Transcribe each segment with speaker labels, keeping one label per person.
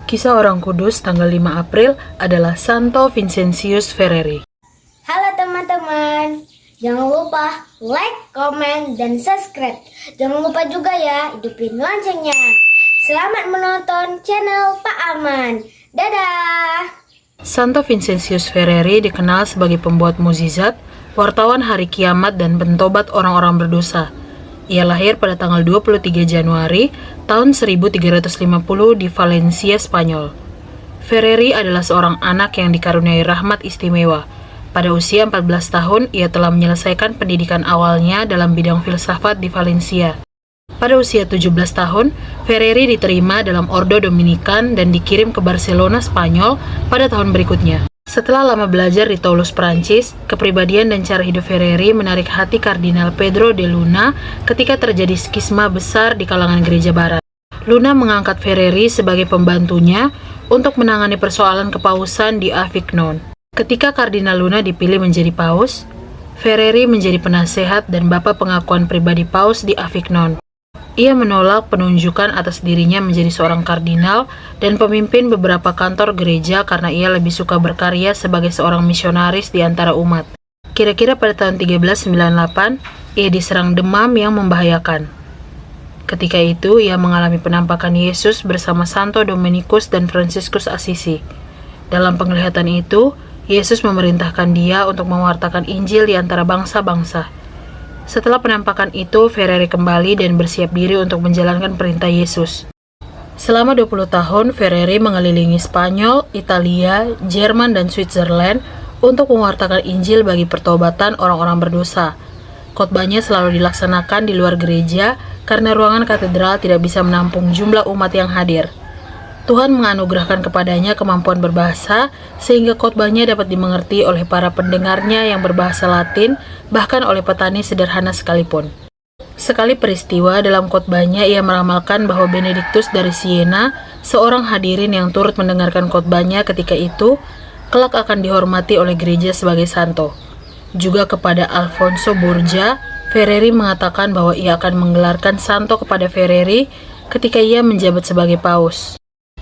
Speaker 1: Kisah orang kudus tanggal 5 April adalah Santo Vincentius Ferreri.
Speaker 2: Halo teman-teman, jangan lupa like, komen, dan subscribe. Jangan lupa juga ya, hidupin loncengnya. Selamat menonton channel Pak Aman. Dadah!
Speaker 1: Santo Vincentius Ferreri dikenal sebagai pembuat mukjizat, wartawan hari kiamat, dan pentobat orang-orang berdosa. Ia lahir pada tanggal 23 Januari tahun 1350 di Valencia, Spanyol. Ferreri adalah seorang anak yang dikaruniai rahmat istimewa. Pada usia 14 tahun, ia telah menyelesaikan pendidikan awalnya dalam bidang filsafat di Valencia. Pada usia 17 tahun, Ferreri diterima dalam Ordo Dominikan dan dikirim ke Barcelona, Spanyol pada tahun berikutnya. Setelah lama belajar di Toulouse, Prancis, kepribadian dan cara hidup Ferreri menarik hati Kardinal Pedro de Luna ketika terjadi skisma besar di kalangan gereja barat. Luna mengangkat Ferreri sebagai pembantunya untuk menangani persoalan kepausan di Avignon. Ketika Kardinal Luna dipilih menjadi paus, Ferreri menjadi penasehat dan bapak pengakuan pribadi paus di Avignon. Ia menolak penunjukan atas dirinya menjadi seorang kardinal dan pemimpin beberapa kantor gereja karena ia lebih suka berkarya sebagai seorang misionaris di antara umat. Kira-kira pada tahun 1398, ia diserang demam yang membahayakan. Ketika itu, ia mengalami penampakan Yesus bersama Santo Dominikus dan Fransiskus Assisi. Dalam penglihatan itu, Yesus memerintahkan dia untuk mewartakan Injil di antara bangsa-bangsa. Setelah penampakan itu, Ferreri kembali dan bersiap diri untuk menjalankan perintah Yesus. Selama 20 tahun, Ferreri mengelilingi Spanyol, Italia, Jerman, dan Switzerland untuk mewartakan Injil bagi pertobatan orang-orang berdosa. Khotbahnya selalu dilaksanakan di luar gereja karena ruangan katedral tidak bisa menampung jumlah umat yang hadir. Tuhan menganugerahkan kepadanya kemampuan berbahasa sehingga khotbahnya dapat dimengerti oleh para pendengarnya yang berbahasa Latin, bahkan oleh petani sederhana sekalipun. Sekali peristiwa dalam khotbahnya ia meramalkan bahwa Benediktus dari Siena, seorang hadirin yang turut mendengarkan khotbahnya ketika itu, kelak akan dihormati oleh gereja sebagai santo. Juga kepada Alfonso Borgia, Ferreri mengatakan bahwa ia akan menggelarkan santo kepada Ferreri ketika ia menjabat sebagai paus.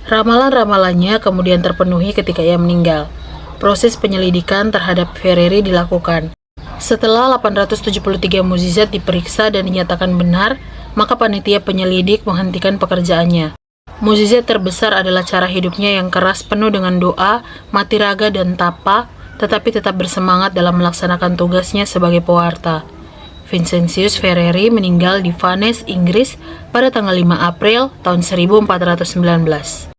Speaker 1: Ramalan-ramalannya kemudian terpenuhi ketika ia meninggal. Proses penyelidikan terhadap Ferreri dilakukan. Setelah 873 mukjizat diperiksa dan dinyatakan benar, maka panitia penyelidik menghentikan pekerjaannya. Mukjizat terbesar adalah cara hidupnya yang keras penuh dengan doa, mati raga dan tapa, tetapi tetap bersemangat dalam melaksanakan tugasnya sebagai pewarta. Vincentius Ferreri meninggal di Vannes, Inggris pada tanggal 5 April tahun 1419.